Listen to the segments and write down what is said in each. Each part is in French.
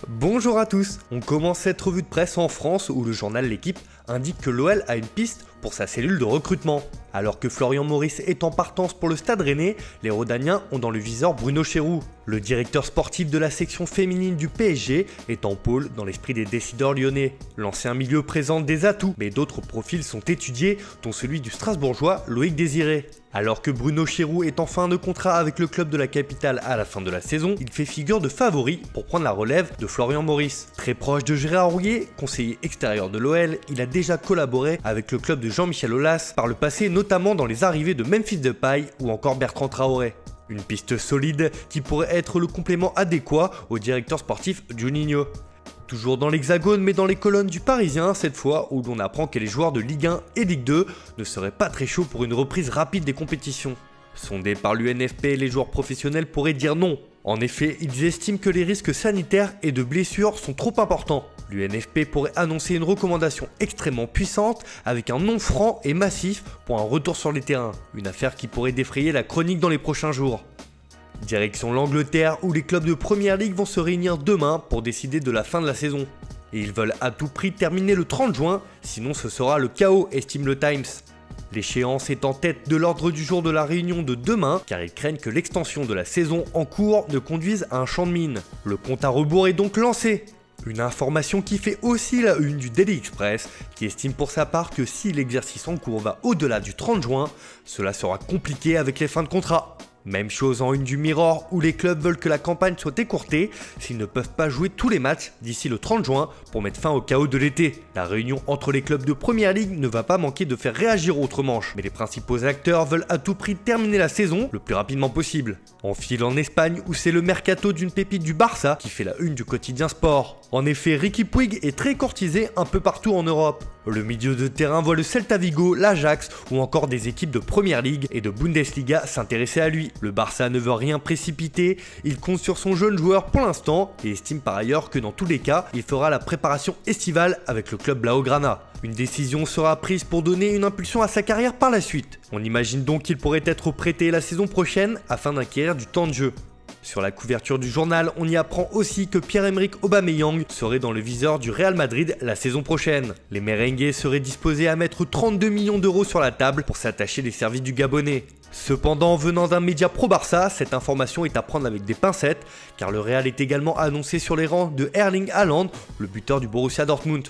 Bonjour à tous, on commence cette revue de presse en France où le journal L'Équipe indique que l'OL a une piste pour sa cellule de recrutement. Alors que Florian Maurice est en partance pour le Stade Rennais, les Rodaniens ont dans le viseur Bruno Chéroux. Le directeur sportif de la section féminine du PSG est en pôle dans l'esprit des décideurs lyonnais. L'ancien milieu présente des atouts, mais d'autres profils sont étudiés, dont celui du Strasbourgeois Loïc Désiré. Alors que Bruno Chéroux est en fin de contrat avec le club de la capitale à la fin de la saison, il fait figure de favori pour prendre la relève de Florian Maurice. Très proche de Gérard Houllier, conseiller extérieur de l'OL, il a déjà collaboré avec le club de Jean-Michel Aulas par le passé, notamment dans les arrivées de Memphis Depay ou encore Bertrand Traoré. Une piste solide qui pourrait être le complément adéquat au directeur sportif Juninho. Toujours dans l'Hexagone, mais dans les colonnes du Parisien, cette fois où l'on apprend que les joueurs de Ligue 1 et Ligue 2 ne seraient pas très chauds pour une reprise rapide des compétitions. Sondés par l'UNFP, les joueurs professionnels pourraient dire non. En effet, ils estiment que les risques sanitaires et de blessures sont trop importants. L'UNFP pourrait annoncer une recommandation extrêmement puissante avec un nom franc et massif pour un retour sur les terrains. Une affaire qui pourrait défrayer la chronique dans les prochains jours. Direction l'Angleterre où les clubs de Première Ligue vont se réunir demain pour décider de la fin de la saison. Et ils veulent à tout prix terminer le 30 juin, sinon ce sera le chaos, estime le Times. L'échéance est en tête de l'ordre du jour de la réunion de demain car ils craignent que l'extension de la saison en cours ne conduise à un champ de mine. Le compte à rebours est donc lancé. Une information qui fait aussi la une du Daily Express, qui estime pour sa part que si l'exercice en cours va au-delà du 30 juin, cela sera compliqué avec les fins de contrat. Même chose en une du Mirror où les clubs veulent que la campagne soit écourtée s'ils ne peuvent pas jouer tous les matchs d'ici le 30 juin pour mettre fin au chaos de l'été. La réunion entre les clubs de Première Ligue ne va pas manquer de faire réagir autre manche, mais les principaux acteurs veulent à tout prix terminer la saison le plus rapidement possible. On file en Espagne où c'est le mercato d'une pépite du Barça qui fait la une du quotidien sport. En effet, Riqui Puig est très courtisé un peu partout en Europe. Le milieu de terrain voit le Celta Vigo, l'Ajax ou encore des équipes de Première Ligue et de Bundesliga s'intéresser à lui. Le Barça ne veut rien précipiter, il compte sur son jeune joueur pour l'instant et estime par ailleurs que dans tous les cas, il fera la préparation estivale avec le club Blaugrana. Une décision sera prise pour donner une impulsion à sa carrière par la suite. On imagine donc qu'il pourrait être prêté la saison prochaine afin d'acquérir du temps de jeu. Sur la couverture du journal, on y apprend aussi que Pierre-Emerick Aubameyang serait dans le viseur du Real Madrid la saison prochaine. Les merengues seraient disposés à mettre 32 millions d'euros sur la table pour s'attacher des services du Gabonais. Cependant, venant d'un média pro-Barça, cette information est à prendre avec des pincettes, car le Real est également annoncé sur les rangs de Erling Haaland, le buteur du Borussia Dortmund.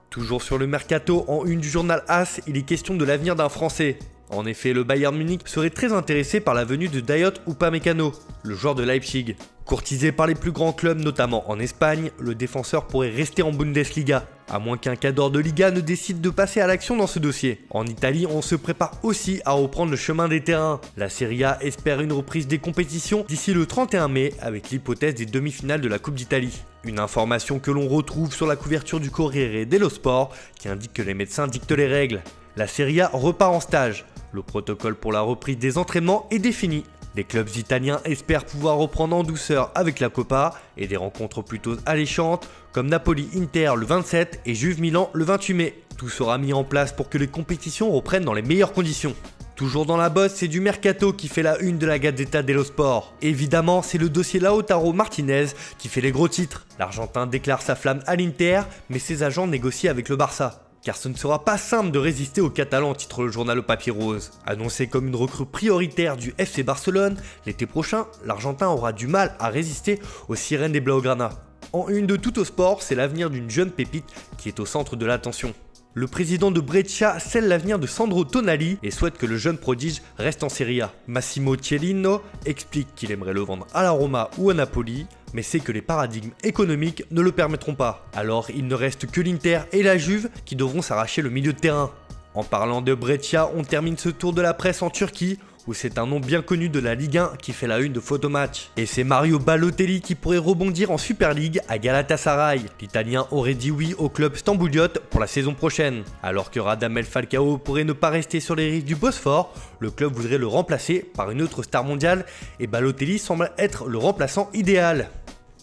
Toujours sur le mercato, en une du journal AS, il est question de l'avenir d'un Français. En effet, le Bayern Munich serait très intéressé par la venue de Dayot Upamecano, le joueur de Leipzig. Courtisé par les plus grands clubs, notamment en Espagne, le défenseur pourrait rester en Bundesliga, à moins qu'un cadre de Liga ne décide de passer à l'action dans ce dossier. En Italie, on se prépare aussi à reprendre le chemin des terrains. La Serie A espère une reprise des compétitions d'ici le 31 mai, avec l'hypothèse des demi-finales de la Coupe d'Italie. Une information que l'on retrouve sur la couverture du Corriere dello Sport, qui indique que les médecins dictent les règles. La Serie A repart en stage. Le protocole pour la reprise des entraînements est défini. Les clubs italiens espèrent pouvoir reprendre en douceur avec la Coppa et des rencontres plutôt alléchantes comme Napoli-Inter le 27 et Juve-Milan le 28 mai. Tout sera mis en place pour que les compétitions reprennent dans les meilleures conditions. Toujours dans la bosse, c'est du mercato qui fait la une de la Gazzetta dello Sport. Évidemment, c'est le dossier Lautaro Martinez qui fait les gros titres. L'Argentin déclare sa flamme à l'Inter, mais ses agents négocient avec le Barça. Car ce ne sera pas simple de résister aux Catalans, titre le journal au papier rose. Annoncé comme une recrue prioritaire du FC Barcelone, l'été prochain, l'Argentin aura du mal à résister aux sirènes des Blaugrana. En une de Tutto Sport, c'est l'avenir d'une jeune pépite qui est au centre de l'attention. Le président de Brescia scelle l'avenir de Sandro Tonali et souhaite que le jeune prodige reste en Serie A. Massimo Chiellino explique qu'il aimerait le vendre à la Roma ou à Napoli, mais sait que les paradigmes économiques ne le permettront pas. Alors il ne reste que l'Inter et la Juve qui devront s'arracher le milieu de terrain. En parlant de Brescia, on termine ce tour de la presse en Turquie, où c'est un nom bien connu de la Ligue 1 qui fait la une de Photomatch. Et c'est Mario Balotelli qui pourrait rebondir en Super League à Galatasaray. L'Italien aurait dit oui au club stambouliote pour la saison prochaine. Alors que Radamel Falcao pourrait ne pas rester sur les rives du Bosphore, le club voudrait le remplacer par une autre star mondiale et Balotelli semble être le remplaçant idéal.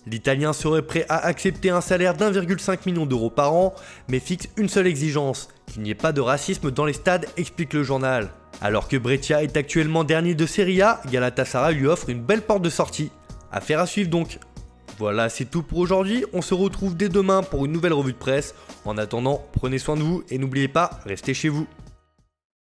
L'Italien serait prêt à accepter un salaire d'1,5 million d'euros par an, mais fixe une seule exigence, qu'il n'y ait pas de racisme dans les stades, explique le journal. Alors que Brescia est actuellement dernier de Serie A, Galatasaray lui offre une belle porte de sortie. Affaire à suivre donc. Voilà, c'est tout pour aujourd'hui. On se retrouve dès demain pour une nouvelle revue de presse. En attendant, prenez soin de vous et n'oubliez pas, restez chez vous.